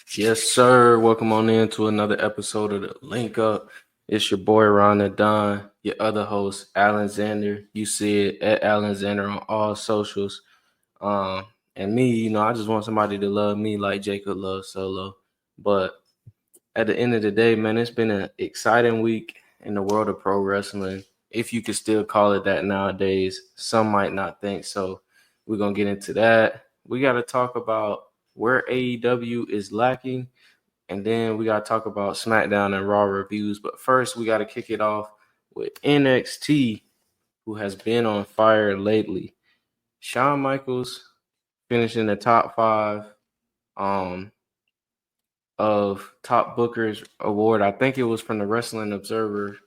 Yes, sir. Welcome on in to another episode of the Link Up. It's your boy Ron the Don, your other host, Alexander. You see it at Alexander on all socials. And me, I just want somebody to love me like Jacob loves Solo. But at the end of the day, man, it's been an exciting week in the world of pro wrestling. If you could still call it that nowadays, some might not think so. We're gonna get into that. We got to talk about where AEW is lacking, and then we got to talk about SmackDown and Raw reviews. But first, we got to kick it off with NXT, who has been on fire lately. Shawn Michaels finishing the top 5 of Top Bookers Award. I think it was from the Wrestling Observer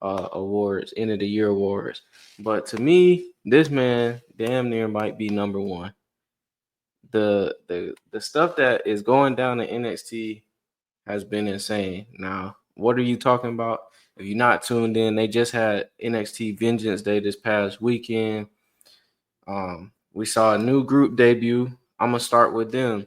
Awards, End of the Year Awards. But to me, this man damn near might be number one. The stuff that is going down in NXT has been insane. Now, what are you talking about? If you're not tuned in, they just had NXT Vengeance Day this past weekend. We saw a new group debut. I'm gonna start with them.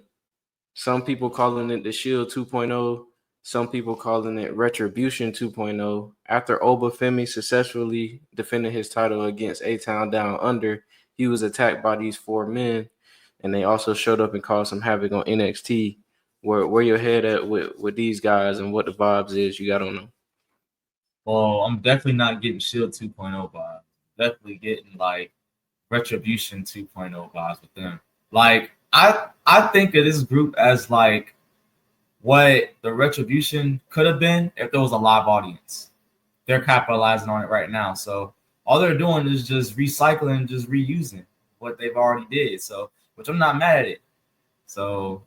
Some people calling it the Shield 2.0. Some people calling it Retribution 2.0. After Obafemi successfully defended his title against A-Town Down Under, he was attacked by these 4 men, and they also showed up and caused some havoc on NXT. Where your head at with these guys and what the vibes is you got on them? Well, I'm definitely not getting Shield 2.0 vibes. Definitely getting like Retribution 2.0 vibes with them. Like I think of this group as like what the Retribution could have been if there was a live audience. They're capitalizing on it right now. So all they're doing is just recycling, just reusing what they've already did. So which I'm not mad at it. So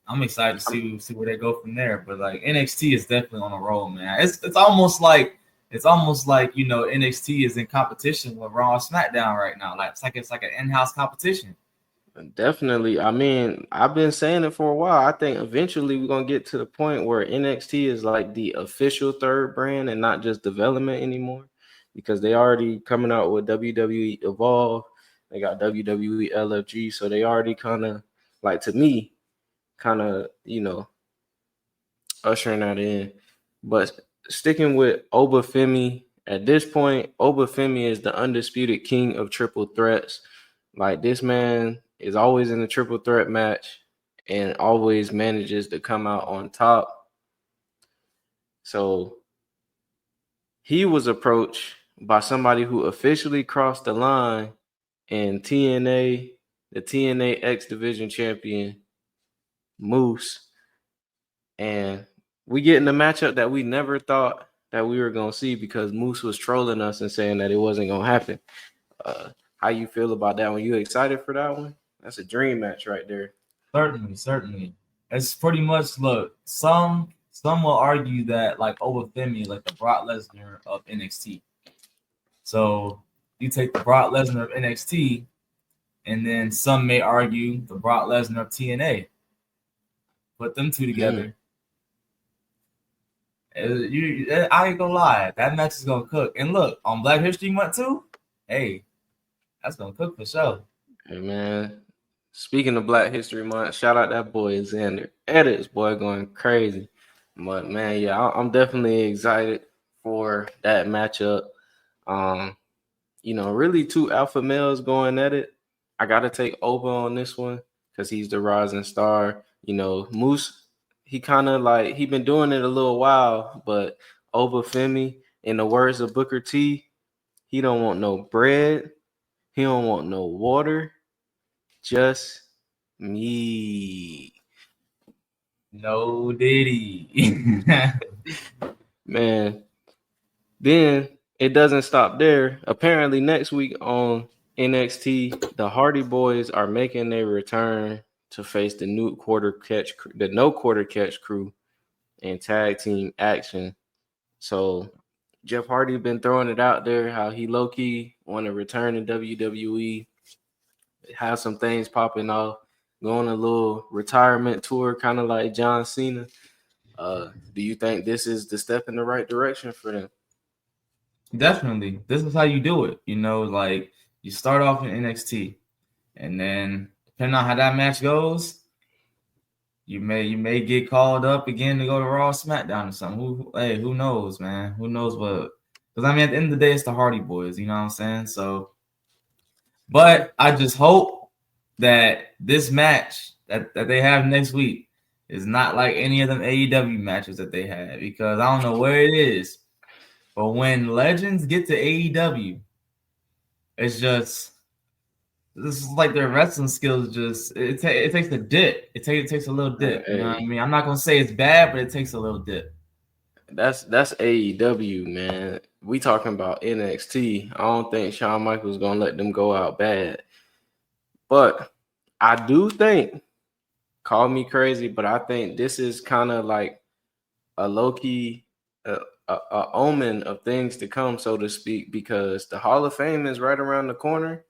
I'm excited to see where they go from there. But like NXT is definitely on a roll, man. It's almost like NXT is in competition with Raw and SmackDown right now. Like it's like an in-house competition. Definitely. I mean, I've been saying it for a while. I think eventually we're gonna get to the point where NXT is like the official third brand and not just development anymore, because they already coming out with WWE Evolve. They got WWE LFG, so they already kind of like, to me, kind of ushering that in. But sticking with Obafemi, at this point, Obafemi is the undisputed king of triple threats. Like, this man is always in a triple threat match and always manages to come out on top. So he was approached by somebody who officially crossed the line in TNA, the TNA X Division champion, Moose. And we get in the matchup that we never thought that we were going to see, because Moose was trolling us and saying that it wasn't going to happen. How you feel about that one? You excited for that one? That's a dream match right there. Certainly. It's pretty much look. Some will argue that like Obafemi, like the Brock Lesnar of NXT. So you take the Brock Lesnar of NXT, and then some may argue the Brock Lesnar of TNA. Put them two together. I ain't gonna lie, that match is gonna cook. And look, on Black History Month too, hey, that's gonna cook for sure. Hey man, speaking of Black History Month, shout out that boy Xander. Edits boy going crazy. But man, yeah, I'm definitely excited for that matchup. Really two alpha males going at it. I gotta take Oba on this one because he's the rising star. Moose, he kind of like, he been doing it a little while, but Obafemi, in the words of Booker T, he don't want no bread, he don't want no water, just me. No Diddy. Man, then it doesn't stop there. Apparently next week on NXT, the Hardy Boys are making their return to face the no quarter catch crew in tag team action. So Jeff Hardy been throwing it out there how he low key want to return to WWE, have some things popping off, go on a little retirement tour, kind of like John Cena. Do you think this is the step in the right direction for them? Definitely. This is how you do it. Like you start off in NXT, and then depending on how that match goes, You may get called up again to go to Raw or SmackDown or something. Who knows, man? Who knows what? Because I mean, at the end of the day, it's the Hardy Boys. You know what I'm saying? So, but I just hope that this match that they have next week is not like any of them AEW matches that they had, because I don't know where it is, but when legends get to AEW, it's just this is like their wrestling skills. Just it takes a dip. It takes a little dip. You know what I Hey, mean? I'm not gonna say it's bad, but it takes a little dip. that's AEW, man. We talking about NXT. I don't think Shawn Michaels gonna let them go out bad. But I do think, call me crazy, but I think this is kind of like a low key a omen of things to come, so to speak, because the Hall of Fame is right around the corner,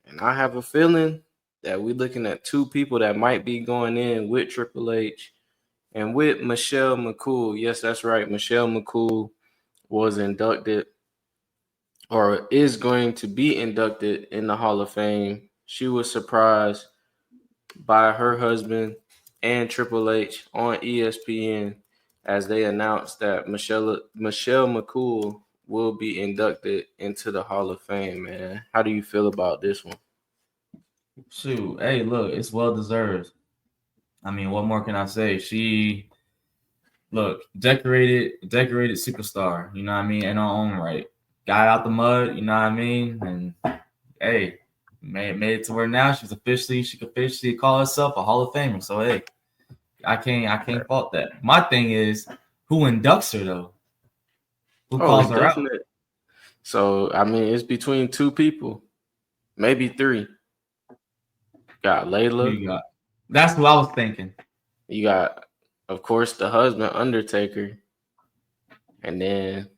and I have a feeling that we're looking at two people that might be going in with Triple H and with Michelle McCool. Yes, that's right. Michelle McCool was inducted or is going to be inducted in the Hall of Fame. She was surprised by her husband and Triple H on ESPN as they announced that Michelle McCool will be inducted into the Hall of Fame, man. How do you feel about this one? Shoot, hey, look, it's well deserved. I mean, what more can I say? She look decorated superstar. You know what I mean? In her own right, got out the mud. You know what I mean? And hey, made it to where now she can officially call herself a Hall of Famer. So hey, I can't fault that. My thing is who inducts her though? Who Oh, it's calls her out? definite. So I mean, it's between two people, maybe three. Got Who Layla. you got? That's what I was thinking. You got, of course, the husband Undertaker, and then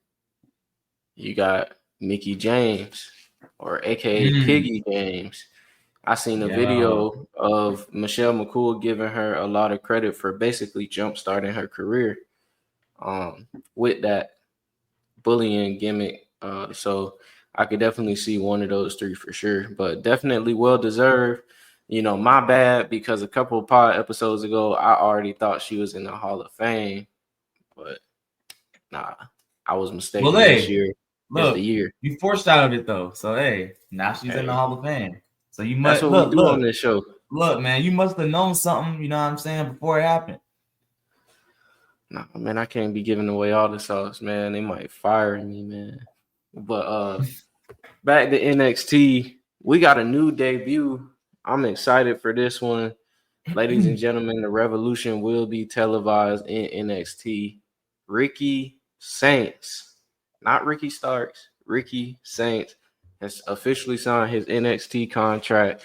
you got Mickey James, or AKA Mm, Piggy James. I seen a yeah. video of Michelle McCool giving her a lot of credit for basically jump starting her career with that bullying gimmick. So I could definitely see one of those three for sure, but definitely well deserved. You know, my bad, because a couple of pod episodes ago, I already thought she was in the Hall of Fame, but nah, I was Well, mistaken. This hey, year is the look, year. you foreshadowed it though. So hey, now she's in the Hey, Hall of Fame. So you that's must what we do on look, this show. look, man. You must have known something. You know what I'm saying before it happened. Nah, man, I can't be giving away all the sauce, man. They might fire me, man. But back to NXT, we got a new debut. I'm excited for this one. Ladies and gentlemen, the revolution will be televised in NXT. Ricky Saints, not Ricky Starks, Ricky Saints has officially signed his NXT contract.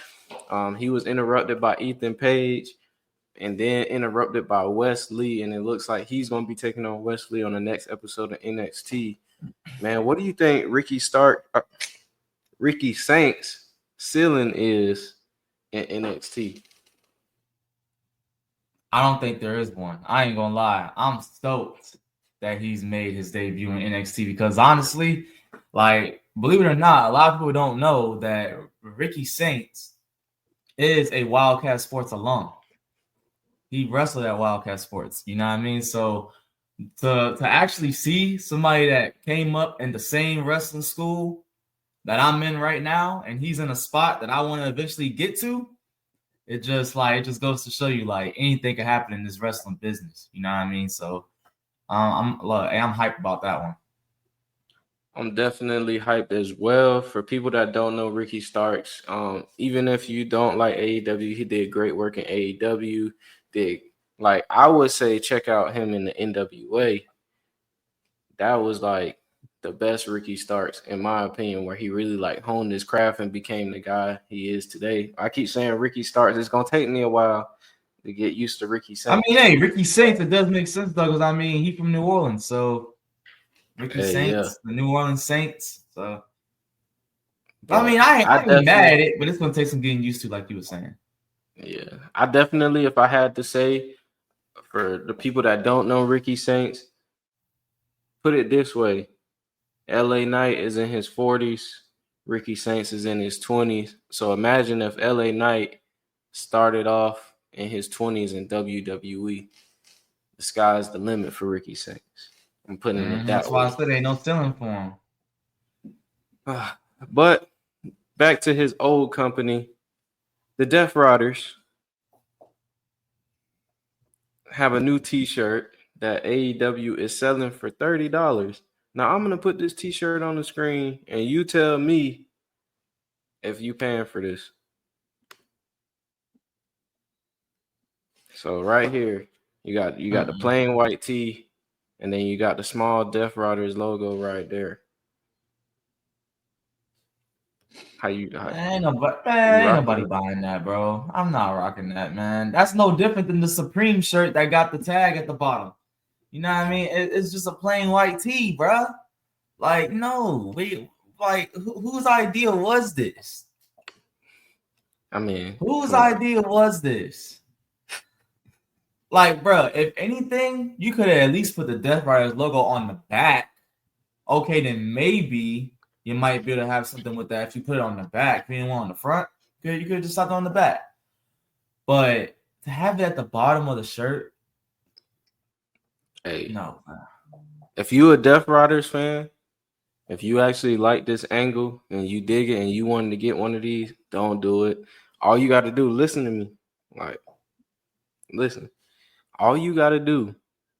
He was interrupted by Ethan Page and then interrupted by Wesley, and it looks like he's going to be taking on Wesley on the next episode of NXT. Man, what do you think Ricky Saints ceiling is in NXT? I don't think there is one. I ain't gonna lie. I'm stoked that he's made his debut in NXT because honestly, like, believe it or not, a lot of people don't know that Ricky Saints is a Wildcat Sports alum. He wrestled at Wildcat Sports. You know what I mean? So to actually see somebody that came up in the same wrestling school that I'm in right now, and he's in a spot that I want to eventually get to, it just goes to show you like anything can happen in this wrestling business. You know what I mean? So I'm hyped about that one. I'm definitely hyped as well. For people that don't know Ricky Starks, even if you don't like AEW, he did great work in AEW. Did, like, I would say check out him in the NWA. That was like the best Ricky Starks, in my opinion, where he really like honed his craft and became the guy he is today. I keep saying Ricky Starks. It's gonna take me a while to get used to Ricky I mean, Saints. hey, Ricky Saints, it does make sense though, because I mean he from New Orleans, so Ricky Hey, yeah, Saints, the New Orleans Saints. So I mean, but I I ain't mad definitely, at it, but it's gonna take some getting used to, like you were saying. yeah, I definitely, if I had to say, for the people that don't know Ricky Saints, put it this way: LA Knight is in his 40s, Ricky Saints is in his 20s. So imagine if LA Knight started off in his 20s in WWE. The sky's the limit for Ricky Sings. I'm putting it That's that why I way. said ain't no ceiling for him. But back to his old company, the Death Riders have a new T-shirt that AEW is selling for $30. Now I'm gonna put this T-shirt on the screen, and you tell me if you paying for this. So right here, you got the plain white tee, and then you got the small Death Riders logo right there. Ain't You rocking nobody with? buying that, bro. I'm not rocking that, man. That's no different than the Supreme shirt that got the tag at the bottom. You know what I mean? It's just a plain white tee, bro. Like, no, whose idea was this? I mean, Whose come on. idea was this? Like, bro, if anything, you could have at least put the Death Riders logo on the back. Okay, then maybe you might be able to have something with that if you put it on the back. If you didn't want on the front, you could just stop it on the back. But to have it at the bottom of the shirt, Hey, no. if you a Death Riders fan, if you actually like this angle and you dig it and you wanted to get one of these, don't do it. All you got to do, listen to me. Like, listen. All you got to do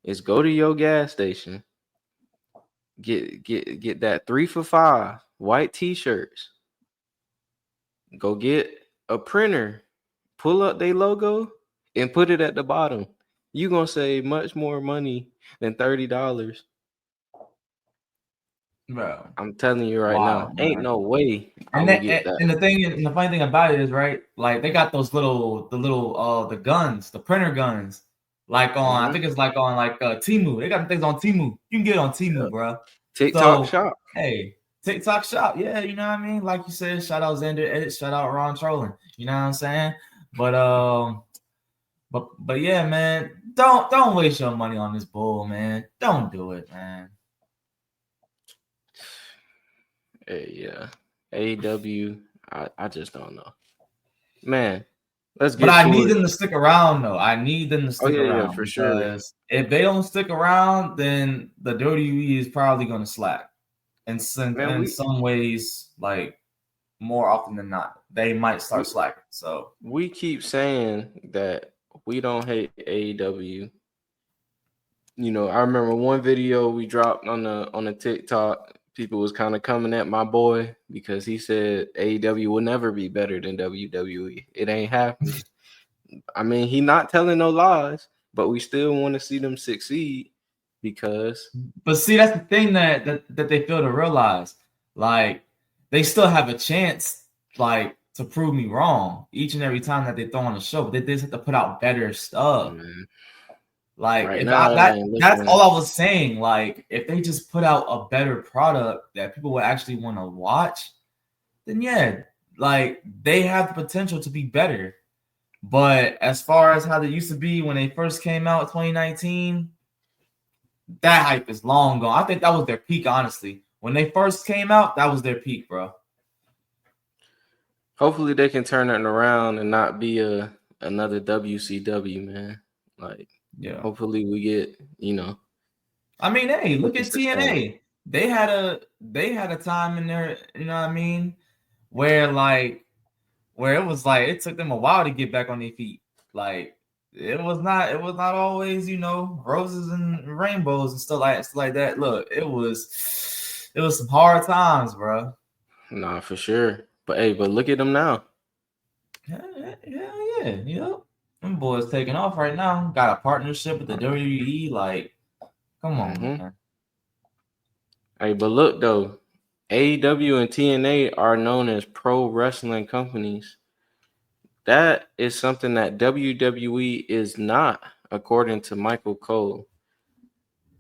is go to your gas station, get that 3 for $5 white T-shirts. Go get a printer, pull up their logo, and put it at the bottom. You gonna save much more money than $30. Bro, I'm telling you right now, wow, ain't man. no way I And would get that. the funny thing about it is, right? Like they got those the guns, the printer guns. Like on, I Mhm. think it's like on Temu. They got things on Temu. You can get it on Temu, Yeah. bro. TikTok So shop. hey, TikTok shop, yeah, you know what I mean. Like you said, shout out Xander Edit, shout out Ron Trolling. You know what I'm saying? But but yeah, man, don't waste your money on this bull, man. Don't do it, man. Hey, yeah. AEW, I just don't know. Man, let's But get I to need it. them to stick around, though. I need them to Oh, stick yeah, around for sure. because if they don't stick around, then the WWE is probably going to slack. And Man, in some ways, like more often than not, they might start we slacking. So we keep saying that we don't hate AEW. You know, I remember one video we dropped on the TikTok. People was kind of coming at my boy because he said AEW will never be better than WWE. It ain't happening. I mean, he not telling no lies, but we still want to see them succeed because but see, that's the thing that they fail to realize. Like, they still have a chance, like, to prove me wrong each and every time that they throw on the show. But they just have to put out better stuff. man, Like, right if now I it that ain't that's all looking. I was saying. Like, if they just put out a better product that people would actually want to watch, then yeah, like they have the potential to be better. But as far as how they used to be when they first came out in 2019, that hype is long gone. I think that was their peak, honestly. When they first came out, that was their peak, bro. Hopefully they can turn it around and not be another WCW, man. Like, Yeah. hopefully we get, I mean, hey, look something at sustainable. TNA. They had a time in there, you know what I mean, where it was like it took them a while to get back on their feet. Like it was not always, roses and rainbows and stuff like that. Look, it was some hard times, bro. Nah, for sure. But look at them now. Yeah. Them boys taking off right now. Got a partnership with the WWE. Like, come on, Hmm. man. Hey, but look though, AEW and TNA are known as pro wrestling companies. That is something that WWE is not, according to Michael Cole.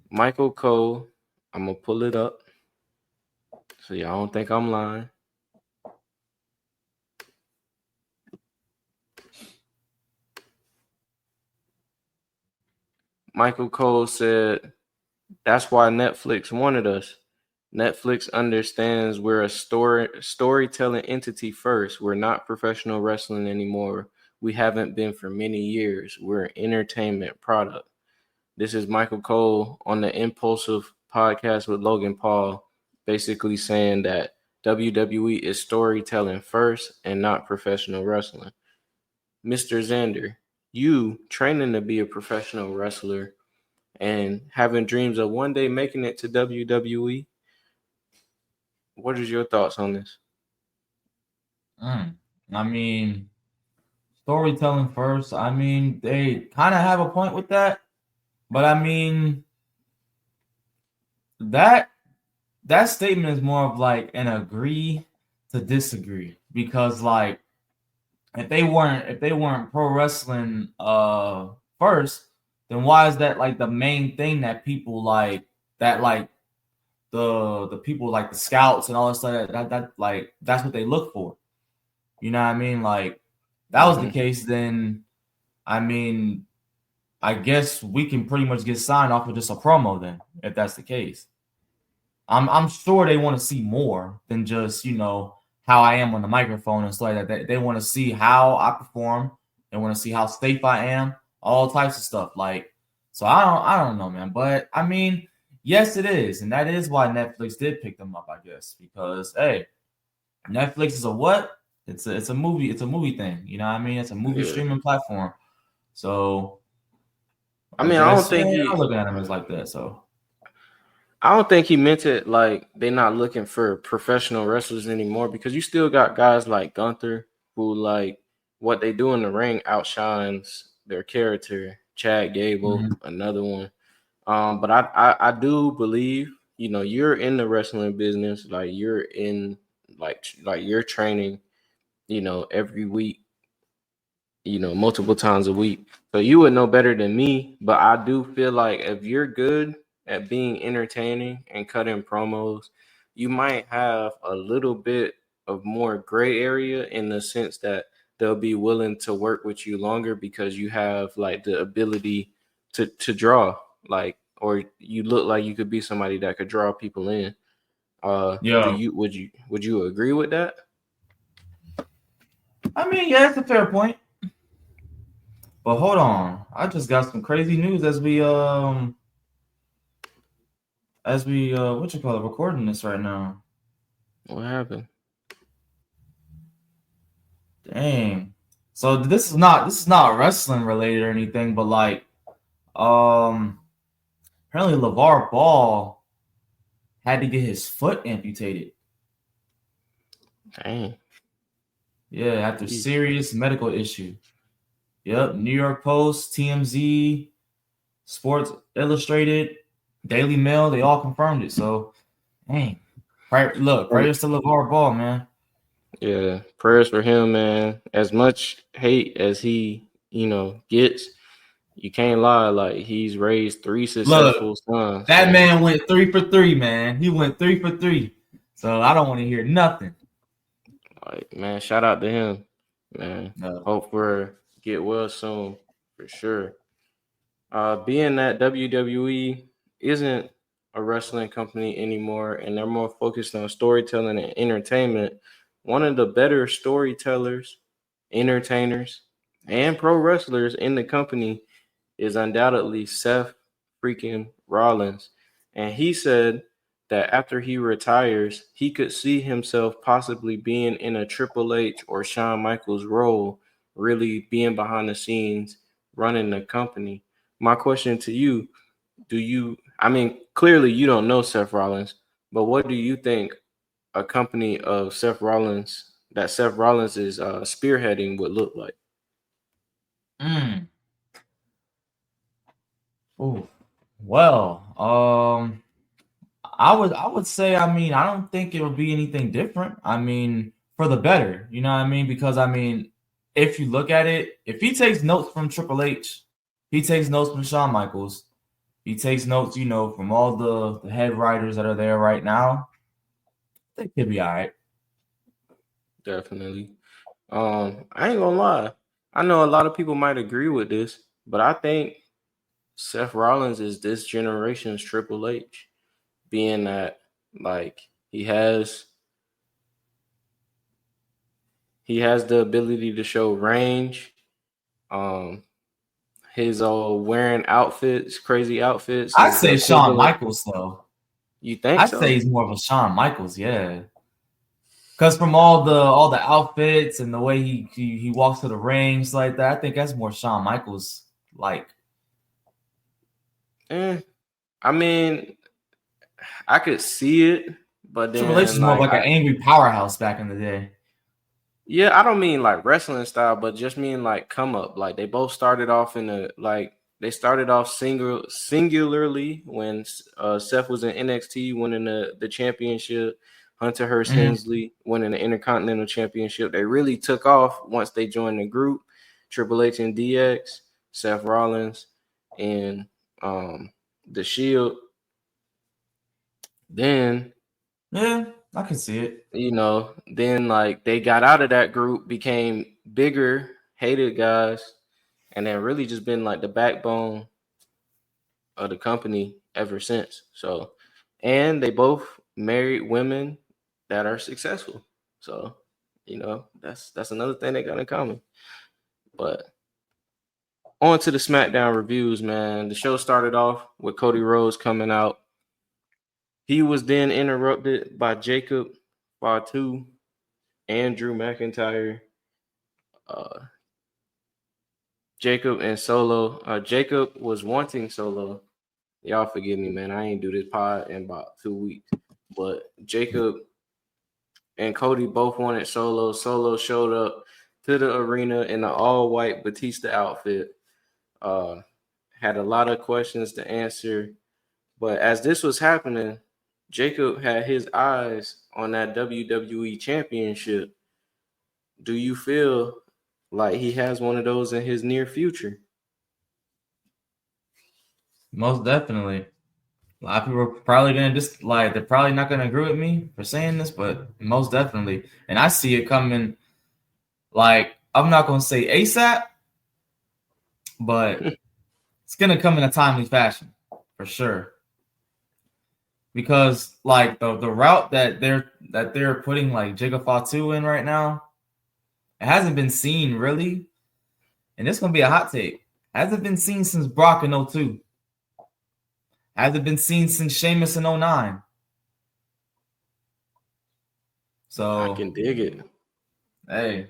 Michael Cole, I'm gonna pull it up so y'all don't think I'm lying. Michael Cole said, "That's why Netflix wanted us. Netflix understands we're a storytelling entity first. We're not professional wrestling anymore. we haven't been for many years. We're an entertainment product. This is Michael Cole on the Impulsive podcast with Logan Paul, basically saying that WWE is storytelling first and not professional wrestling. Mr. Xander, you training to be a professional wrestler and having dreams of one day making it to WWE. What is your thoughts on this? Mm. I mean, storytelling first. I mean, they kind of have a point with that, but I mean that that statement is more of like an agree to disagree because like if they weren't pro wrestling first, then why is that like the main thing that people like that like the people like the scouts and all that stuff that like that's what they look for. You know what I mean? Like that was the Mm-hmm. case, then I mean I guess we can pretty much get signed off of just a promo then, if that's the case. I'm sure they want to see more than just, how I am on the microphone and stuff like that. They want to see how I perform. They want to see how safe I am, all types of stuff. Like, so I don't know, man. But I mean, yes, it is. And that is why Netflix did pick them up, I guess. Because hey, Netflix is a what? It's a movie thing. You know what I mean? It's a movie Yeah. streaming platform. So I I mean, I don't guess, think I'm he looking at them as like that. So I don't think he meant it like they're not looking for professional wrestlers anymore because you still got guys like Gunther who like what they do in the ring outshines their character. Chad Gable, mhm. another one. But I do believe, you're in the wrestling business, like you're in like you're training, every week, multiple times a week. So you would know better than me, but I do feel like if you're good at being entertaining and cutting promos, you might have a little bit of more gray area in the sense that they'll be willing to work with you longer because you have like the ability to draw, like, or you look like you could be somebody that could draw people in. Do Yeah. you would you agree with that? I mean, yeah, it's a fair point. But hold on, I just got some crazy news as we what you call it recording this right now. What happened? Dang. So this is not wrestling related or anything, but like um apparently LeVar Ball had to get his foot amputated. Dang. Yeah, after Jeez. serious medical issue. Yep, New York Post, TMZ, Sports Illustrated, Daily Mail, they all confirmed it. So, dang. Look, prayers to LeVar Ball, man. Yeah, prayers for him, man. As much hate as he, gets, you can't lie. Like he's raised three Look, successful sons, that man. man went 3 for 3, man. He went 3 for 3. So I don't want to hear nothing. Like, man, shout out to him, man. No. Hope for get well soon for sure. Being that WWE isn't a wrestling company anymore and they're more focused on storytelling and entertainment, one of the better storytellers, entertainers, and pro wrestlers in the company is undoubtedly Seth freaking Rollins. And he said that after he retires, he could see himself possibly being in a Triple H or Shawn Michaels role, really being behind the scenes, running the company. My question to you, I mean, clearly you don't know Seth Rollins, but what do you think a company of Seth Rollins is spearheading would look like? Mm. Ooh. Well, I would say, I mean, I don't think it'll be anything different. I mean, for the better, you know what I mean? Because I mean, if you look at it, if he takes notes from Triple H, he takes notes from Shawn Michaels, he takes notes, from all the head writers that are there right now, I think he'll be all right. Definitely. I ain't gonna lie. I know a lot of people might agree with this, but I think Seth Rollins is this generation's Triple H, being that like he has the ability to show range. Um, his wearing outfits, crazy outfits, I'd is the say Shawn equivalent. Michaels though. You think I'd say so? he's more of a Shawn Michaels, yeah. Because from all the outfits and the way he walks to the rings like that, I think that's more Shawn Michaels like. Eh, I mean, I could see it, but Triple H then is more of like like an angry powerhouse back in the day. yeah, I don't mean like wrestling style, but just mean like come up. Like they both started off in a like they started off singularly when Seth was in NXT winning the championship. Hunter Hearst Mhm. Helmsley winning the Intercontinental Championship. They really took off once they joined the group. Triple H and DX, Seth Rollins, and the Shield. Then Yeah, I can see it. then like they got out of that group, became bigger, hated guys, and then really just been like the backbone of the company ever since. So, and they both married women that are successful. So, that's another thing they got in common. But on to the SmackDown reviews, man. The show started off with Cody Rhodes coming out. He was then interrupted by Jacob Fatu and Drew McIntyre. Uh, Jacob and Solo. Jacob was wanting Solo. Y'all forgive me, man. I ain't do this pod in about 2 weeks. But Jacob and Cody both wanted Solo. Solo showed up to the arena in an all-white Batista outfit. Uh, had a lot of questions to answer. But as this was happening, Jacob had his eyes on that WWE championship. Do you feel like he has one of those in his near future? Most definitely. A lot of people are probably gonna just like they're probably not gonna agree with me for saying this, but most definitely. And I see it coming like I'm not gonna say ASAP, but it's gonna come in a timely fashion for sure. Because like the route that they're putting like Jacob Fatu in right now, it hasn't been seen really, and it's gonna be a hot take. Hasn't been seen since Brock in 02. Hasn't been seen since Sheamus in 09. I So can dig it. hey,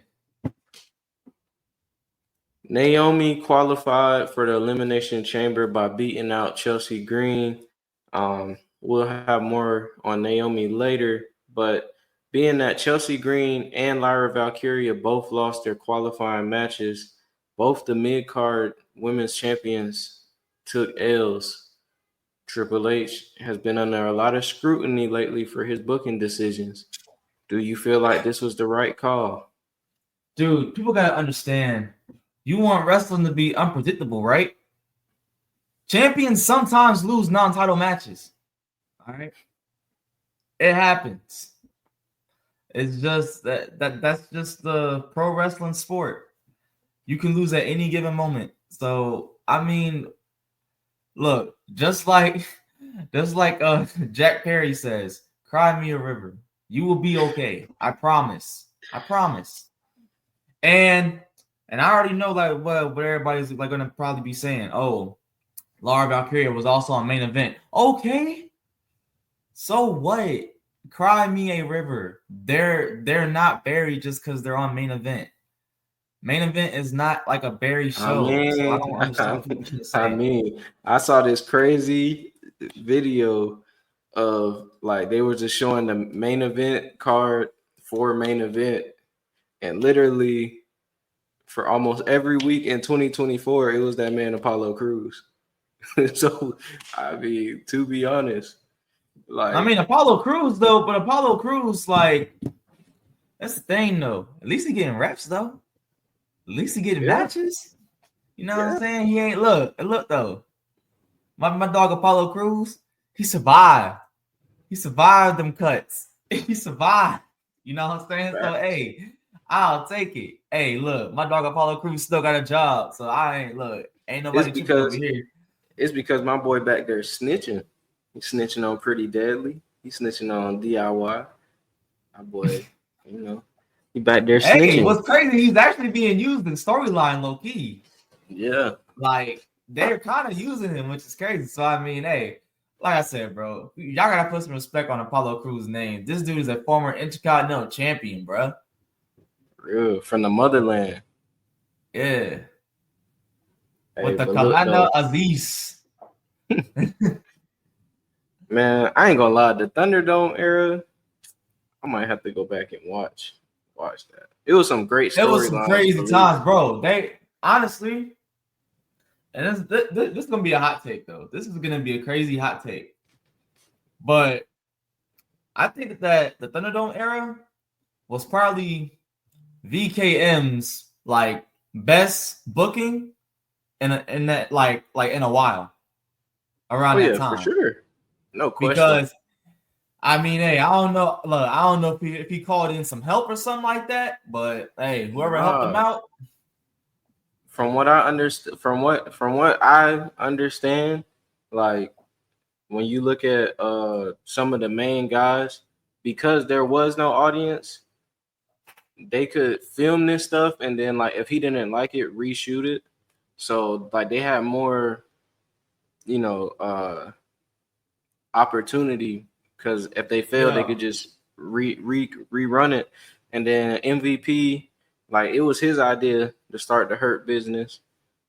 Naomi qualified for the Elimination Chamber by beating out Chelsea Green. We'll have more on Naomi later, but being that Chelsea Green and Lyra Valkyria both lost their qualifying matches, both the mid card women's champions took L's. Triple H has been under a lot of scrutiny lately for his booking decisions. Do you feel like this was the right call? dude, people gotta understand. You want wrestling to be unpredictable, right? Champions sometimes lose non-title matches. All right, it happens. It's just that's just the pro wrestling sport. You can lose at any given moment. So I mean, look, just like Jack Perry says, cry me a river. You will be okay. I promise. I promise. And I already know like what everybody's like gonna probably be saying. Oh, Laura Valkyria was also on main event. Okay. So what? Cry me a river. They're not buried just because they're on main event. Main event is not like a buried I show. So I mean, don't understand what people trying to I say. mean, I saw this crazy video of like they were just showing the main event card for main event, and literally for almost every week in 2024, it was that man Apollo Cruz. So, I mean, to be honest, I like, mean Apollo Cruz though, but Apollo Cruz, like, that's the thing though. At least he getting reps though. At least he getting yeah, matches. You know what I'm yeah, saying? He ain't look though. My dog Apollo Cruz, he survived. He survived them cuts. He survived. You know what I'm saying? So facts. hey, I'll take it. Hey, look, my dog Apollo Cruz still got a job. So I ain't look, ain't It's nobody tripping over because here. it's because my boy back there snitching. He's snitching on Pretty Deadly. He's snitching on DIY. My boy, you know. He back there Hey, snitching. what's crazy? He's actually being used in storyline low key. Yeah. Like they're kind of using him, which is crazy. So I mean, hey, like I said, bro, y'all gotta put some respect on Apollo Crews' name. This dude is a former Intercontinental Champion, bro. Real from the motherland. Yeah, Hey, with the but look Commander though, Aziz. man, I ain't gonna lie. The Thunderdome era, I might have to go back and watch that. It was some great It was some storylines, crazy believe times, it. bro. They honestly, and this is gonna be a hot take though. This is gonna be a crazy hot take, but I think that the Thunderdome era was probably VKM's like best booking in that like in a while Oh around that yeah, for time. sure, no question. Because I mean, hey, I don't know. Look, I don't know if he called in some help or something like that, but hey, whoever helped him Nah, out, from what I understand, from what I understand, like when you look at some of the main guys, because there was no audience, they could film this stuff and then like if he didn't like it, reshoot it. So like they had more, you know, opportunity because if they failed, they yeah, could just rerun it. And then MVP, like it was his idea to start the Hurt business.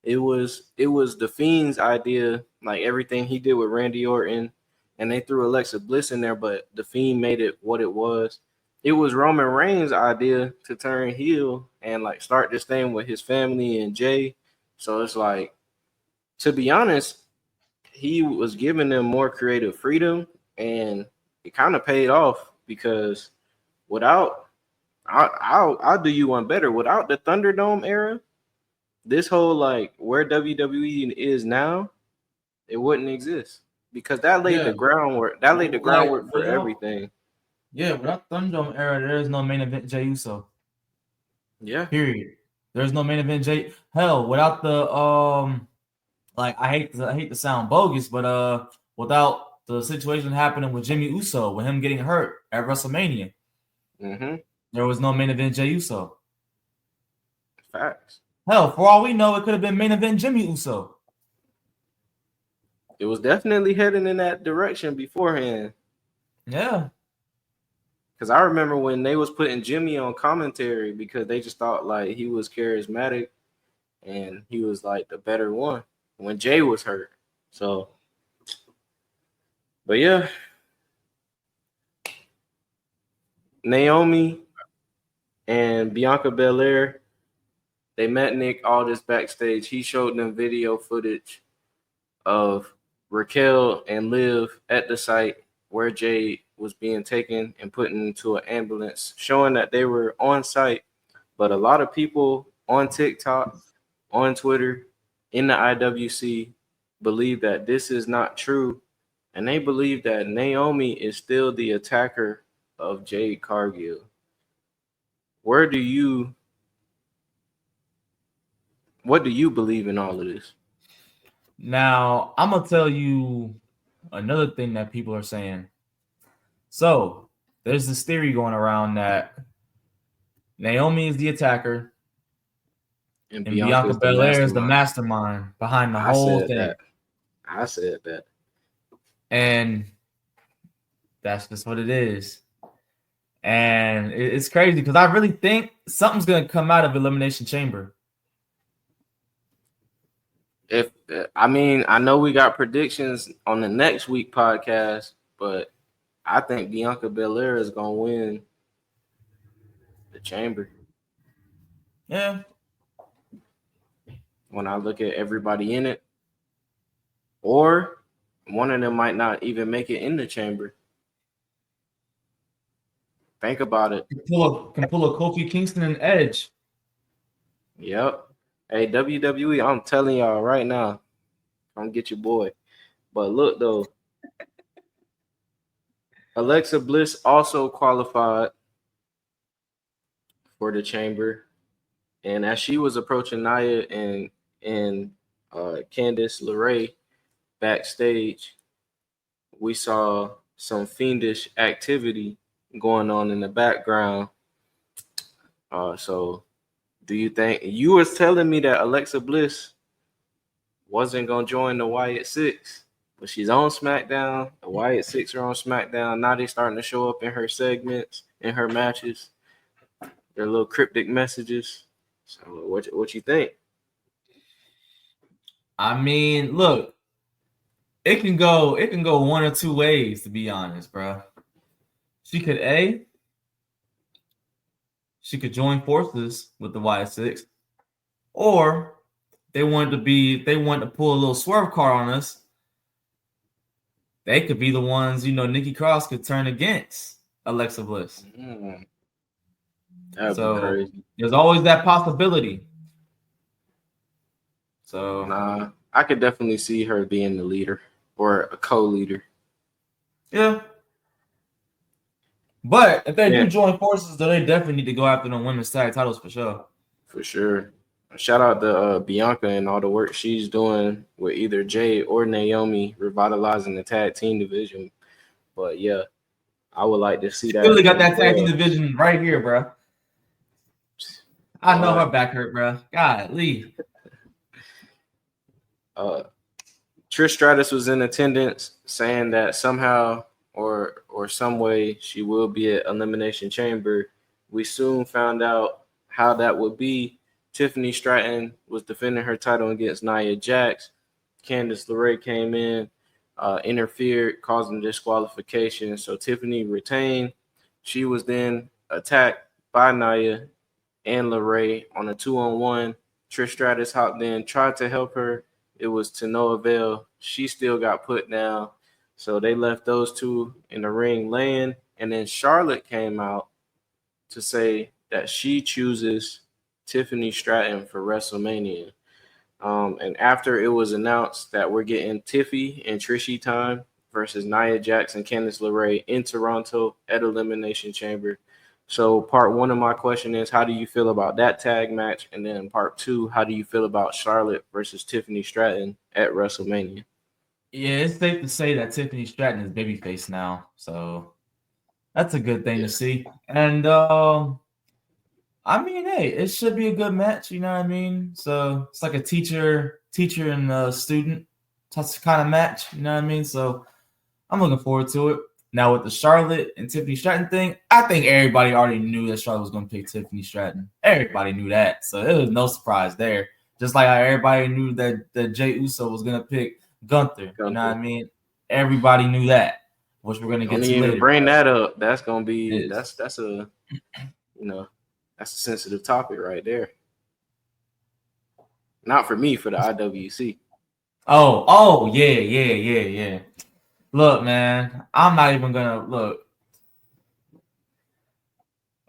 It was the Fiend's idea, like everything he did with Randy Orton, and they threw Alexa Bliss in there, but the Fiend made it what it was. It was Roman Reigns' idea to turn heel and like start this thing with his family and Jay. So it's like, to be honest, he was giving them more creative freedom, and it kind of paid off because without, I'll do you one better. Without the Thunderdome era, this whole like where WWE is now, it wouldn't exist because that laid yeah, the groundwork. That laid the like groundwork for without everything. without Thunderdome era, there is no main event Jey Uso. Yeah. Period. There's no main event Jey. Hell, without the like I hate to sound bogus, but without the situation happening with Jimmy Uso, with him getting hurt at WrestleMania, Mm-hmm. there was no main event Jey Uso. Facts. Hell, for all we know, it could have been main event Jimmy Uso. It was definitely heading in that direction beforehand. Yeah, Because I remember when they was putting Jimmy on commentary because they just thought like he was charismatic and he was like the better one when Jay was hurt. So, but yeah, Naomi and Bianca Belair, they met Nick Aldis backstage. He showed them video footage of Raquel and Liv at the site where Jay was being taken and put into an ambulance, showing that they were on site. But a lot of people on TikTok, on Twitter, in the IWC believe that this is not true. And they believe that Naomi is still the attacker of Jade Cargill. Where do you What do you believe in all of this? now I'm gonna tell you another thing that people are saying. So there's this theory going around that Naomi is the attacker And and Bianca Bianca is the Belair is the mastermind. mastermind behind the I whole said thing. that. I said that. And that's just what it is. And it's crazy because I really think something's gonna come out of Elimination Chamber. If I mean, I know we got predictions on the next week podcast, but I think Bianca Belair is gonna win the chamber. Yeah. When I look at everybody in it, or one of them might not even make it in the chamber. Think about it. Can pull a Kofi Kingston and Edge. Yep. Hey, WWE, I'm telling y'all right now, come get your boy. But look though, Alexa Bliss also qualified for the chamber, and as she was approaching Nia and Candice LeRae backstage, we saw some fiendish activity going on in the background. So do you think you was telling me that Alexa Bliss wasn't gonna join the Wyatt Six, but she's on SmackDown. The Wyatt Six are on SmackDown. Now they starting to show up in her segments, in her matches. Their little cryptic messages. So what you think? I mean, look, it can go one or two ways, to be honest, bro. She could she could join forces with the Y6, or they wanted to pull a little swerve car on us. They could be the ones, Nikki Cross could turn against Alexa Bliss. That'd be So crazy. there's always that possibility. So Nah, I could definitely see her being the leader or a co-leader. yeah. But if they Yeah, do join forces, then they definitely need to go after the women's tag titles for sure. for sure. Shout out to Bianca and all the work she's doing with either Jay or Naomi, revitalizing the tag team division. But yeah, I would like to see She that literally got as that tag team well. division right here, bro. I know her But back hurt, bro. God, leave. Trish Stratus was in attendance, saying that somehow or some way she will be at Elimination Chamber. We soon found out how that would be. Tiffany Stratton was defending her title against Nia Jax. Candice LeRae came in, interfered, causing disqualification. So Tiffany retained. She was then attacked by Nia and LeRae on a 2-on-1. Trish Stratus hopped in, tried to help her. It was to no avail. She still got put down. So they left those two in the ring laying. And then Charlotte came out to say that she chooses Tiffany Stratton for WrestleMania. And after it was announced that we're getting Tiffy and Trishy time versus Nia Jax and Candice LeRae in Toronto at Elimination Chamber. So part one of my question is, how do you feel about that tag match? And then part two, how do you feel about Charlotte versus Tiffany Stratton at WrestleMania? Yeah, it's safe to say that Tiffany Stratton is babyface now, so that's a good thing to Yeah, see. And I mean, hey, it should be a good match. You know what I mean? So it's like a teacher and student kind of match. You know what I mean? So I'm looking forward to it. Now with the Charlotte and Tiffany Stratton thing, I think everybody already knew that Charlotte was going to pick Tiffany Stratton. Everybody knew that, so it was no surprise there. Just like how everybody knew that Jay Uso was going to pick Gunther. You know what I Gunther. mean? Everybody knew that, which we're going to get Don't to even later. bring that up. That's gonna It be is. that's a that's a sensitive topic right there. Not for me, for the IWC. Yeah. Look, man, I'm not even gonna look.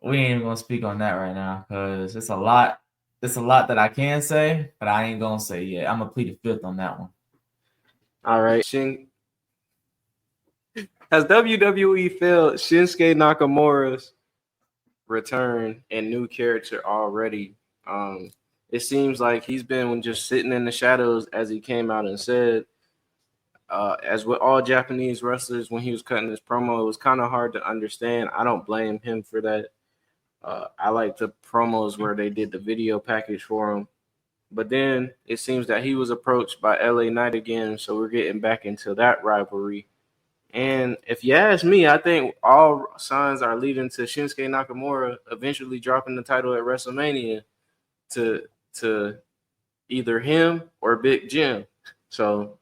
We ain't even gonna speak on that right now because it's a lot. It's a lot that I can say, but I ain't gonna say yet. I'm gonna plead the fifth on that one. All right. Has WWE felt Shinsuke Nakamura's return and new character already? It seems like he's been just sitting in the shadows, as he came out and said. As with all Japanese wrestlers, when he was cutting his promo, it was kind of hard to understand. I don't blame him for that. I like the promos where they did the video package for him. But then it seems that he was approached by LA Knight again, so we're getting back into that rivalry. And if you ask me, I think all signs are leading to Shinsuke Nakamura eventually dropping the title at WrestleMania to either him or Big Jim. So,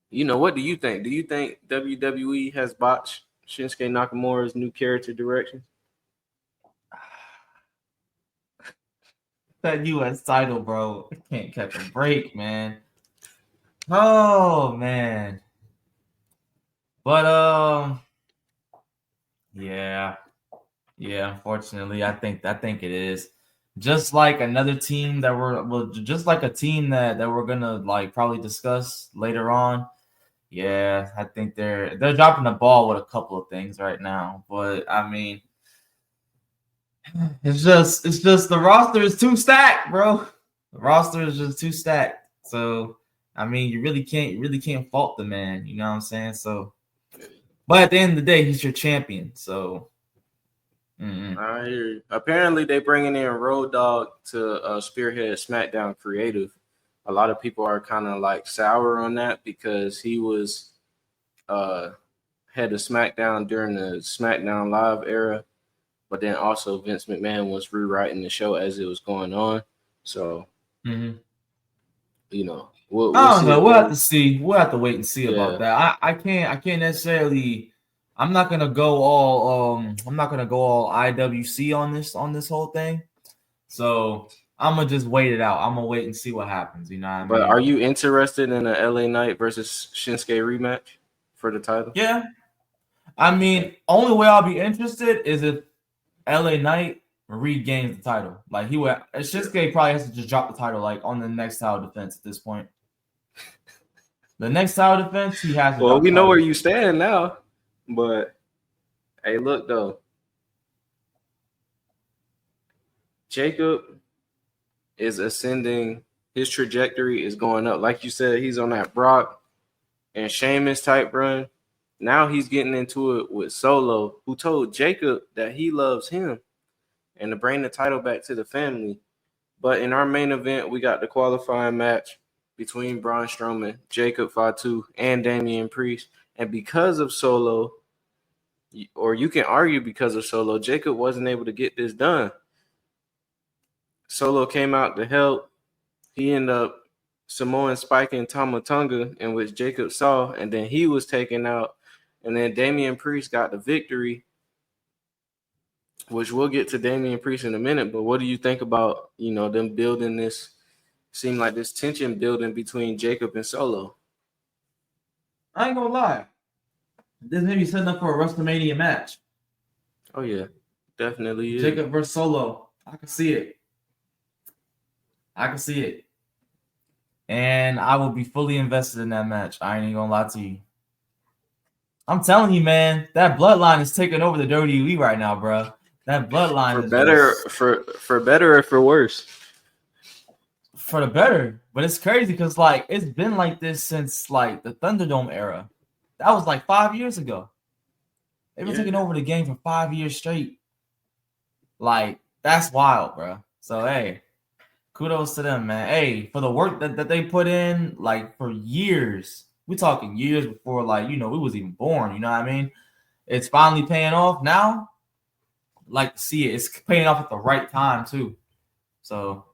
what do you think? Do you think WWE has botched Shinsuke Nakamura's new character direction? That U.S. title, bro, can't catch a break, man. Oh man, but yeah. Unfortunately, I think it is. Just like another team that just like a team that we're gonna like probably discuss later on. Yeah, I think they're dropping the ball with a couple of things right now. But I mean, it's just the roster is too stacked, bro. The roster is just too stacked. So I mean, you really can't fault the man. You know what I'm saying? So, but at the end of the day, he's your champion. So Mm-hmm. I hear you. Apparently, they bringing in Road Dogg to spearhead SmackDown Creative. A lot of people are kind of like sour on that because he was uh head of SmackDown during the SmackDown Live era, but then also Vince McMahon was rewriting the show as it was going on. So Mm-hmm. we'll I don't see know. if We'll have they to see. We'll have to wait and see about yeah. that. I can't necessarily. I'm not gonna go all I'm not gonna go all IWC on this whole thing. So I'm gonna just wait it out. I'm gonna wait and see what happens. You know what I But are mean? you interested in a LA Knight versus Shinsuke rematch for the title? Yeah. I Okay. mean, only way I'll be interested is if LA Knight regains the title. Like he would Shinsuke probably has to just drop the title like on the next title defense at this point. The next title defense, he has to Well, drop we the know where title. you stand now, but hey, look though, Jacob is ascending. His trajectory is going up. Like you said, he's on that Brock and Sheamus type run. Now he's getting into it with Solo, who told Jacob that he loves him and to bring the title back to the family. But in our main event, we got the qualifying match between Braun Strowman, Jacob Fatu, and Damian Priest. And because of Solo, or you can argue because of Solo, Jacob wasn't able to get this done. Solo came out to help. He ended up Samoan spiking Tamatonga, in which Jacob saw, and then he was taken out. And then Damian Priest got the victory, which we'll get to Damian Priest in a minute. But what do you think about, them building this? Seem like this tension building between Jacob and Solo. I ain't gonna lie. This may be setting up for a WrestleMania match. Oh yeah, definitely is. Jacob versus Solo. I can see it. I can see it. And I will be fully invested in that match. I ain't even gonna lie to you. I'm telling you, man, that bloodline is taking over the WWE right now, bro. That For bloodline is better, just for better or for worse. for the better. But it's crazy because like it's been like this since like the Thunderdome era. That was like 5 years ago. They've been taking Yeah. over the game for 5 years straight. Like that's wild, bro. So hey, kudos to them, man. Hey, for the work that they put in, like for years. We talking years before, like we was even born. You know what I mean? It's finally paying off now. Like to see it. It's paying off at the right time too. So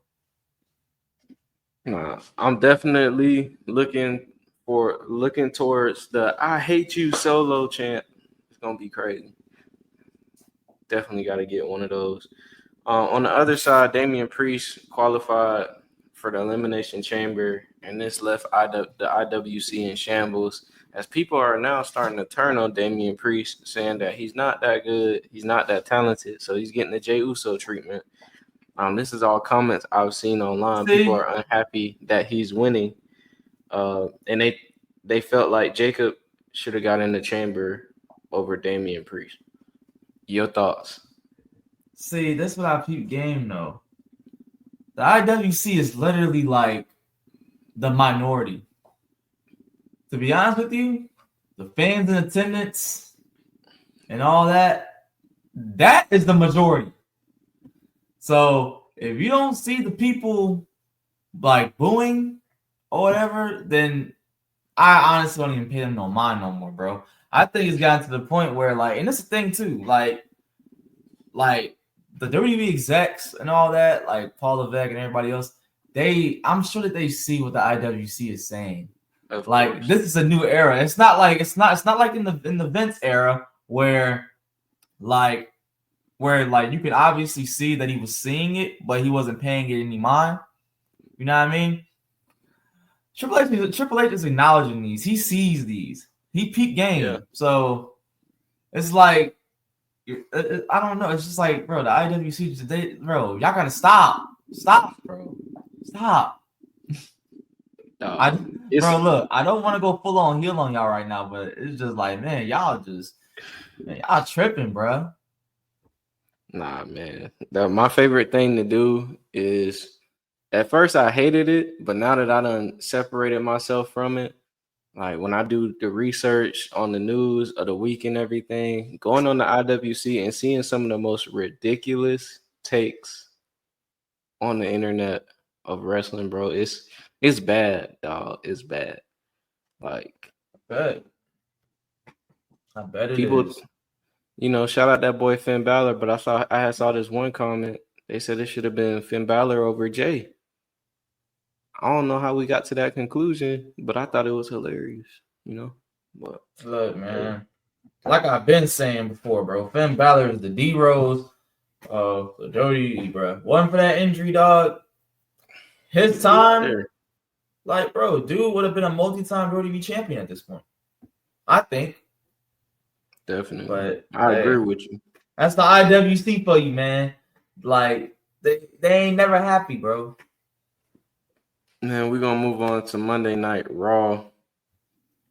Nah, I'm definitely looking towards the "I hate you" Solo chant. It's gonna be crazy. Definitely got to get one of those. On the other side, Damian Priest qualified for the Elimination Chamber, and this left the IWC in shambles as people are now starting to turn on Damian Priest, saying that he's not that good, he's not that talented, so he's getting the Jey Uso treatment. This is all comments I've seen online. People see, are unhappy that he's winning, and they felt like Jacob should have got in the chamber over Damian Priest. Your thoughts? that's what I peep game though. The IWC is literally like the minority. To be honest with you, the fans in attendance and all that is the majority. So if you don't see the people like booing or whatever, then I honestly don't even pay them no mind no more, bro. I think it's gotten to the point where like, and it's the thing too, like the WWE execs and all that, like Paul Levesque and everybody else, I'm sure that they see what the IWC is saying. Of Like course. this is a new era. It's not like in the Vince era where like you could obviously see that he was seeing it, but he wasn't paying it any mind. You know what I mean? Triple H is acknowledging these. He sees these. He peak Yeah. game. So it's like I don't know. It's just like, bro, the IWC today, bro, y'all gotta stop. Stop, bro. Stop. It's Bro, look, I don't want to go full on heel on y'all right now, but it's just like, man, y'all tripping, bro. Nah, man. My favorite thing to do is at first I hated it, but now that I done separated myself from it, Like when I do the research on the news of the week and everything, going on the IWC and seeing some of the most ridiculous takes on the internet of wrestling, bro, it's bad, dog. It's bad. Like Bet. I bet it people, is. shout out that boy Finn Balor, but I had saw this one comment. They said it should have been Finn Balor over Jay. I don't know how we got to that conclusion, but I thought it was hilarious, you know. But Look, hey, man. Like I've been saying before, bro. Finn Balor is the D Rose of the WWE, bro. Wasn't for that injury, dog. His he up time, there, like, bro, dude would have been a multi-time WWE champion at this point. I think. definitely. But I agree hey, with you. that's the IWC for you, man. Like, they ain't never happy, bro. Man, we're gonna move on to Monday Night Raw.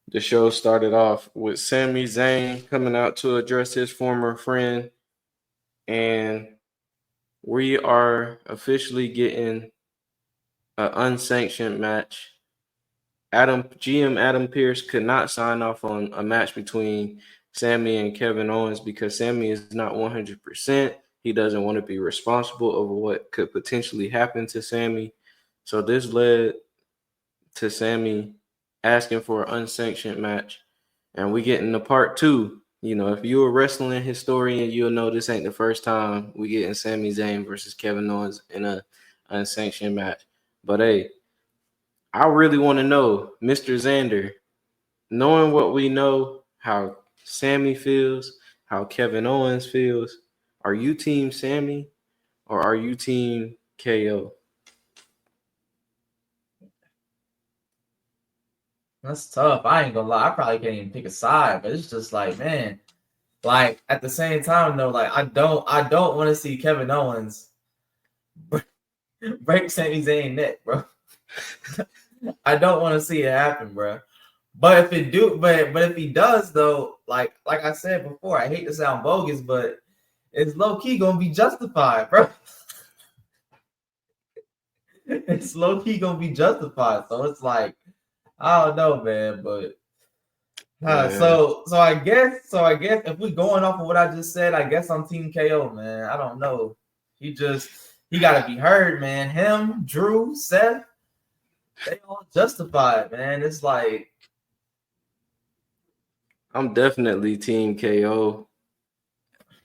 The show started off with Sami Zayn coming out to address his former friend, and we are officially getting an unsanctioned match. GM Adam Pierce could not sign off on a match between Sammy and Kevin Owens because Sammy is not 100%. He doesn't want to be responsible over what could potentially happen to Sammy. So this led to Sammy asking for an unsanctioned match. And we get into part two. If you're a wrestling historian, you'll know this ain't the first time we getting Sami Zayn versus Kevin Owens in a unsanctioned match. But hey, I really want to know, Mr. Xander, knowing what we know, how Sammy feels, how Kevin Owens feels, are you team Sammy or are you team KO? That's tough. I ain't gonna lie. I probably can't even pick a side, but it's just like, man, like at the same time, though, like I don't want to see Kevin Owens break Sami Zayn neck, bro. I don't want to see it happen, bro. But if he does though, like I said before, I hate to sound bogus, but it's low key gonna be justified, bro. It's low key gonna be justified. So it's like I don't know, man, but Man, so I guess if we going off of what I just said, I guess I'm Team KO, man. I don't know. He got to be heard, man. Him, Drew, Seth, they all justified, man. It's like I'm definitely team KO.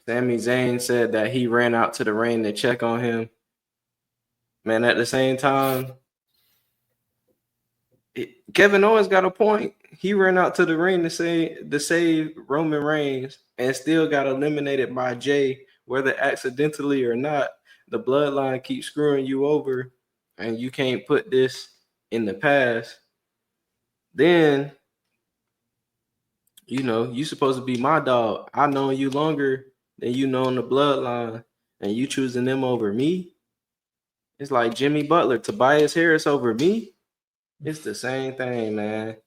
Sami Zayn said that he ran out to the ring to check on him. Man, at the same time, Kevin Owens got a point. He ran out to the ring to save Roman Reigns and still got eliminated by Jay, whether accidentally or not. The bloodline keeps screwing you over, and you can't put this in the past. Then you supposed to be my dog. I know you longer than you know in the bloodline, and you choosing them over me. It's like Jimmy Butler, Tobias Harris over me. It's the same thing, man.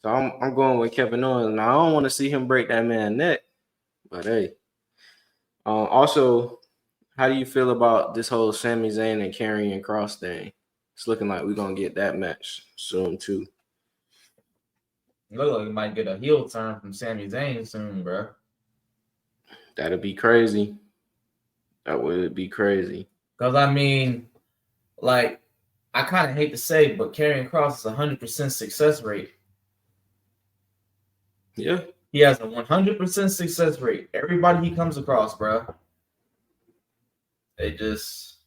So I'm going with Kevin Owens. Now I don't want to see him break that man's neck, but hey. Also, how do you feel about this whole Sami Zayn and Karrion Cross thing? It's looking like we're gonna get that match soon too. look like he might get a heel turn from Sami Zayn soon, bro. That'd be crazy. That would be crazy. Because I mean, like I kind of hate to say, but Karrion Cross is 100% success rate. Yeah. He has a 100% success rate. Everybody he comes across, bro, it just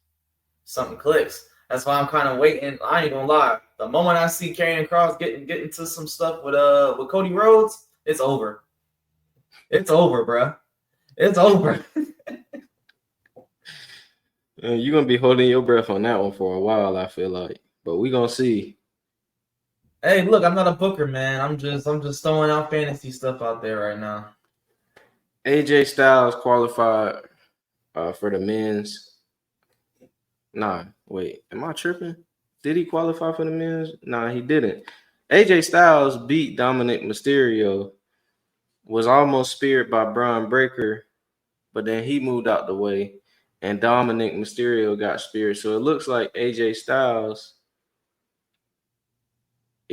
something clicks. That's why I'm kind of waiting. I ain't gonna lie. The moment I see Karrion Cross getting into some stuff with Cody Rhodes, it's over. It's over, bro. It's over. You're gonna be holding your breath on that one for a while, I feel like. But we gonna see. Hey, look, I'm not a booker, man. I'm just throwing out fantasy stuff out there right now. AJ Styles qualified for the men's. Nah, wait, am I tripping? Did he qualify for the men's? Nah, he didn't. AJ Styles beat Dominic Mysterio, was almost speared by Braun Breaker, but then he moved out the way, and Dominic Mysterio got speared. So it looks like AJ Styles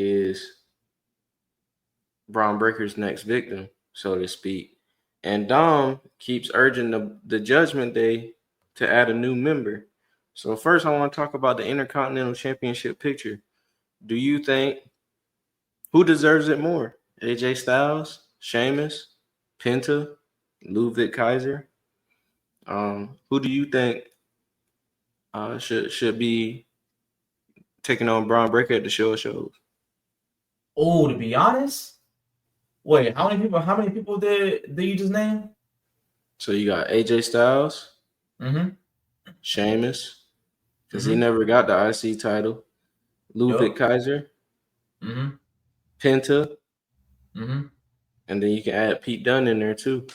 is Braun Breaker's next victim, so to speak. And Dom keeps urging the Judgment Day to add a new member. So first, I want to talk about the Intercontinental Championship picture. Do you think who deserves it more? AJ Styles, Sheamus, Penta, Ludwig Kaiser? Who do you think should be taking on Braun Breaker at the show of shows? Oh, to be honest, wait, how many people? How many people did you just name? So you got AJ Styles, Mm-hmm. Sheamus, because he Mm-hmm. never got the IC title. Ludwig Yup. Kaiser, Mm-hmm. Penta, Mm-hmm. and then you can add Pete Dunne in there too.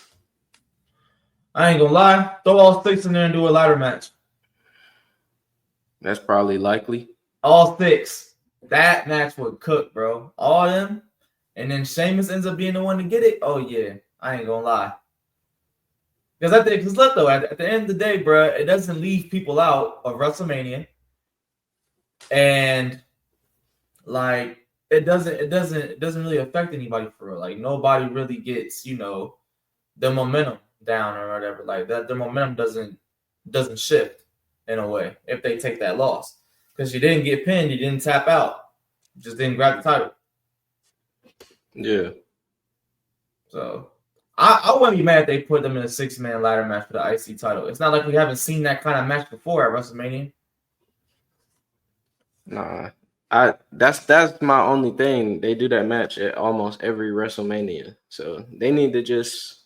I ain't gonna lie. Throw all six in there and do a ladder match. That's probably likely. All six. That match would cook, bro. All them. And then Sheamus ends up being the one to get it. Oh yeah. I ain't gonna lie. Because look though, at the end of the day, bro, it doesn't leave people out of WrestleMania. And like it doesn't really affect anybody for real. Like nobody really gets, the momentum down or whatever. Like that the momentum doesn't shift in a way if they take that loss. Because you didn't get pinned, you didn't tap out. You just didn't grab the title. Yeah. So I wouldn't be mad if they put them in a 6-man ladder match for the IC title. It's not like we haven't seen that kind of match before at WrestleMania. Nah. That's my only thing. They do that match at almost every WrestleMania. So they need to just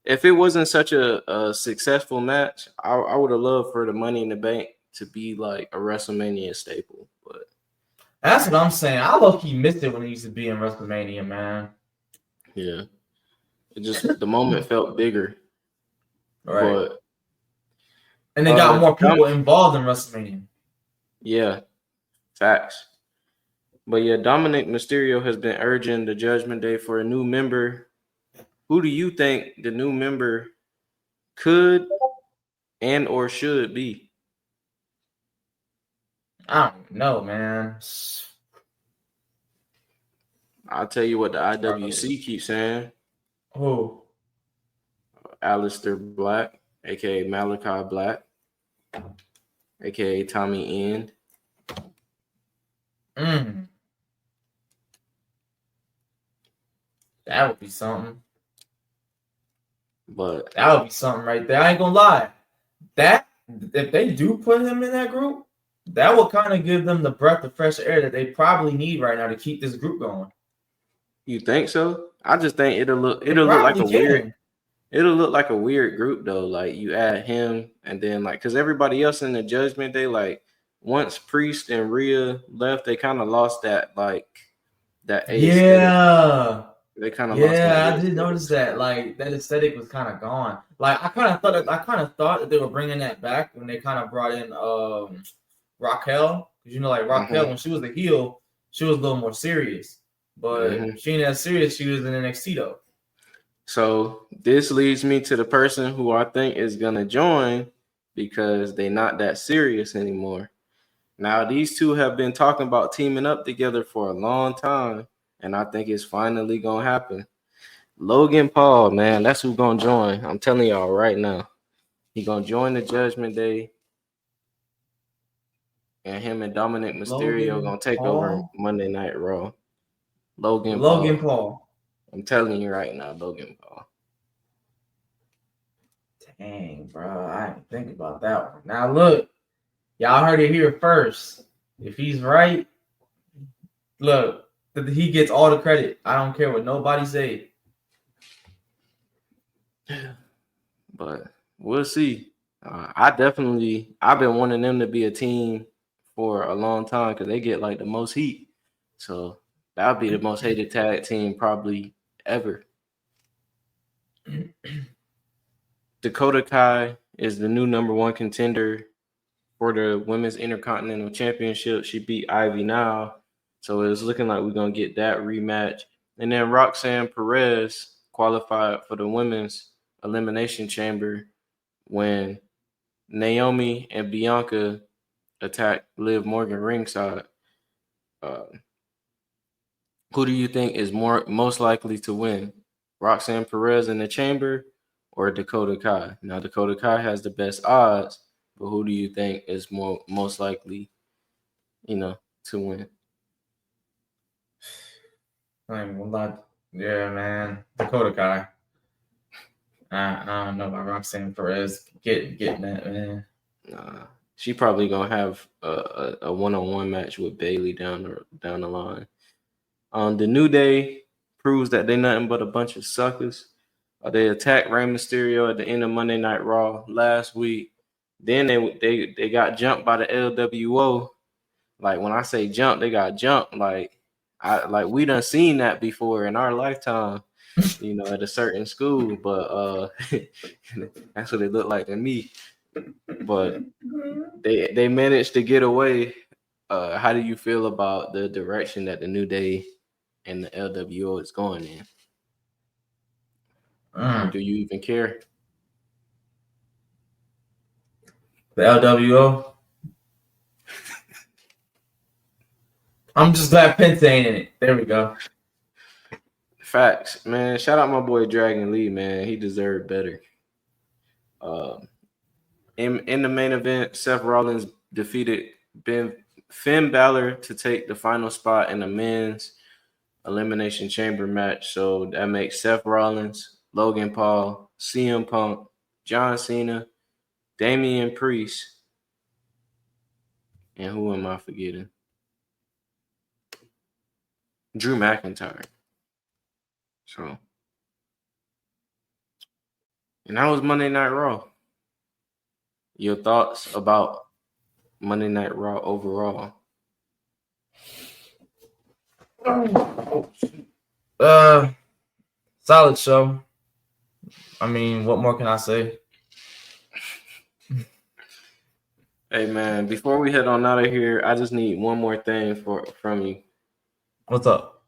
if it wasn't such a successful match, I would have loved for the Money in the Bank to be like a WrestleMania staple. But That's what I'm saying. I low-key missed it when it used to be in WrestleMania, man. yeah, it just the moment felt bigger. Right. But And they got more Dom- people involved in WrestleMania. yeah, facts. But yeah, Dominic Mysterio has been urging the Judgment Day for a new member. Who do you think the new member could and or should be? I don't know, man. I'll tell you what the IWC keeps saying. Who? Alistair Black, aka Malachi Black, aka Tommy End. That would be something. But That would be something right there. I ain't gonna lie. That if they do put him in that group, that will kind of give them the breath of fresh air that they probably need right now to keep this group going. you think so? I just think They it'll look like probably a weird can. it'll look like a weird group though. Like you add him and then like because everybody else in the Judgment Day, like once Priest and Rhea left, they kind of lost that that aesthetic. Yeah. They kind of lost that Yeah, I did aesthetic. notice that. Like that aesthetic was kind of gone. Like I kind of thought that they were bringing that back when they kind of brought in Raquel, because like Raquel Mm-hmm. when she was the heel, she was a little more serious. But Mm-hmm. she ain't as serious. She was in NXT though. So this leads me to the person who I think is gonna join because they're not that serious anymore. Now these two have been talking about teaming up together for a long time, and I think it's finally gonna happen. Logan Paul, man, that's who's gonna join. I'm telling y'all right now. He gonna join the Judgment Day, and him and Dominic Mysterio Logan gonna take over Paul. Monday Night Raw. Logan Logan Paul. Paul. I'm telling you right now, Logan Paul. Dang, bro. I didn't think about that one. Now look, y'all heard it here first. If he's right, look, he gets all the credit. I don't care what nobody say. But we'll see. I've been wanting them to be a team for a long time because they get like the most heat. So that would be the most hated tag team probably ever. Dakota Kai is the new number one contender for the Women's Intercontinental Championship. She beat Ivy now. So it's looking like we're going to get that rematch. And then Roxanne Perez qualified for the Women's Elimination Chamber when Naomi and Bianca attacked Liv Morgan ringside. Uh, Who do you think is most likely to win? Roxanne Perez in the chamber or Dakota Kai? Now Dakota Kai has the best odds, but who do you think is most likely, to win? I ain't gonna lie. Yeah, man. Dakota guy. I don't know about Roxanne Perez getting that, man. She probably gonna have a one-on-one match with Bailey down the line. The New Day proves that they nothing but a bunch of suckers. They attacked Rey Mysterio at the end of Monday Night Raw last week. Then they got jumped by the LWO. Like when I say jump, they got jumped. Like we done seen that before in our lifetime, at a certain school. But that's what it looked like to me. But they managed to get away. How do you feel about the direction that the New Day and the LWO is going in? Or do you even care? The LWO. I'm just glad Penta ain't in it. There we go. Facts, man. Shout out my boy Dragon Lee, man. He deserved better. In the main event, Seth Rollins defeated Finn Balor to take the final spot in the men's Elimination Chamber match. So that makes Seth Rollins, Logan Paul, CM Punk, John Cena, Damian Priest, and who am I forgetting? Drew McIntyre. So, and that was Monday Night Raw. Your thoughts about Monday Night Raw overall? Solid show. I mean, what more can I say? Hey man, before we head on out of here, I just need one more thing from you. What's up?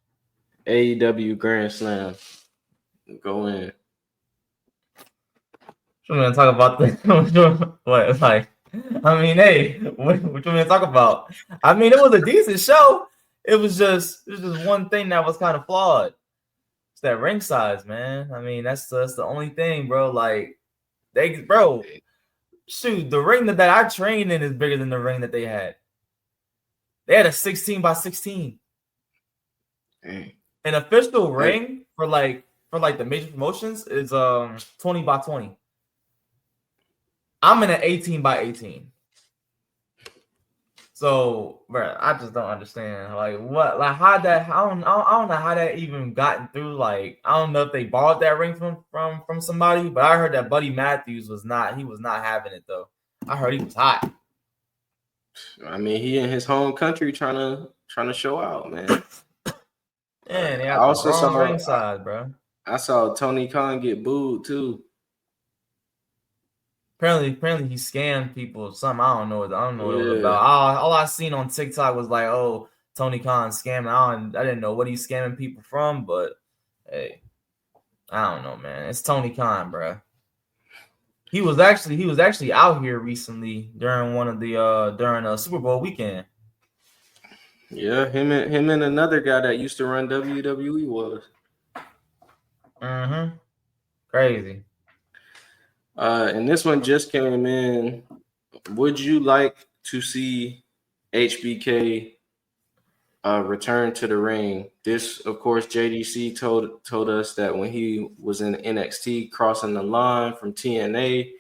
AEW Grand Slam. Go in. What you want to talk about? What? Like, I mean, hey, what you want to talk about? I mean, it was a decent show. It was just one thing that was kind of flawed. It's that ring size, man. I mean, that's the only thing, bro. Like, shoot, the ring that I trained in is bigger than the ring that they had. They had a 16 by 16. Dang. An official ring for the major promotions is 20 by 20. I'm in an 18 by 18. So, bro, I just don't understand. Like, what? Like, how that? I don't know how that even gotten through. Like, I don't know if they borrowed that ring from somebody, but I heard that Buddy Matthews was not having it though. I heard he was hot. I mean, he in his home country trying to show out, man. Yeah, they got the wrong ring size, bro. I saw Tony Khan get booed too. Apparently he scammed people or something. I don't know what it was about. All I seen on TikTok was like, oh, Tony Khan scamming. I didn't know what he's scamming people from, but hey, I don't know, man. It's Tony Khan, bro. He was actually out here recently during during a Super Bowl weekend. Yeah, him and another guy that used to run WWE was. Crazy. And this one just came in. Would you like to see HBK return to the ring? This, of course, JDC told us that when he was in NXT crossing the line from TNA,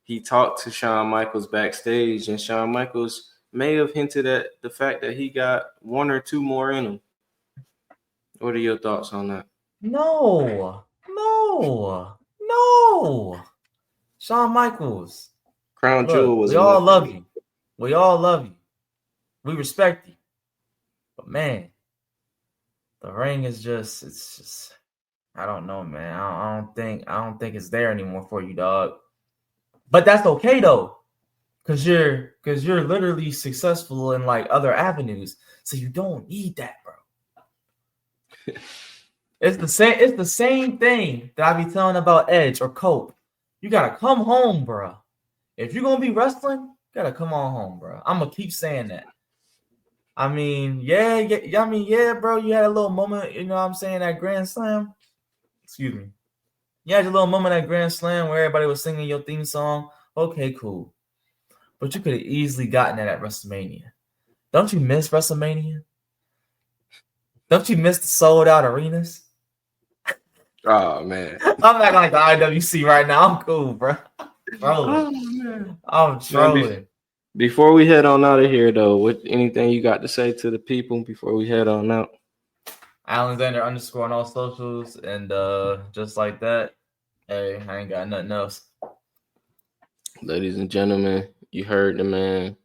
he talked to Shawn Michaels backstage, and Shawn Michaels may have hinted at the fact that he got one or two more in him. What are your thoughts on that? No. Shawn Michaels. Crown Jewel was. We all love you. We all love you. We respect you. But man, the ring is just I don't know, man. I don't think it's there anymore for you, dog. But that's okay though. Cause you're literally successful in like other avenues. So you don't need that, bro. It's the same thing that I be telling about Edge or Cope. You gotta come home, bro. If you're gonna be wrestling, you gotta come on home, bro. I'm gonna keep saying that. I mean, yeah. I mean, yeah, bro. You had a little moment. You know what I'm saying? At Grand Slam. Excuse me. You had a little moment at Grand Slam where everybody was singing your theme song. Okay, cool. But you could have easily gotten that at WrestleMania. Don't you miss WrestleMania? Don't you miss the sold out arenas? Oh man. I'm acting like the IWC right now. I'm cool, bro. Trolling. Oh man. I'm Man, trolling. before we head on out of here though, what anything you got to say to the people before we head on out? Alexander _ on all socials, and just like that. Hey, I ain't got nothing else. Ladies and gentlemen, you heard the man.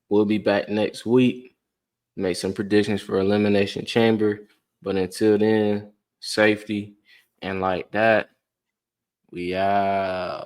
We'll be back next week. Make some predictions for Elimination Chamber. But until then, safety and like that, we out.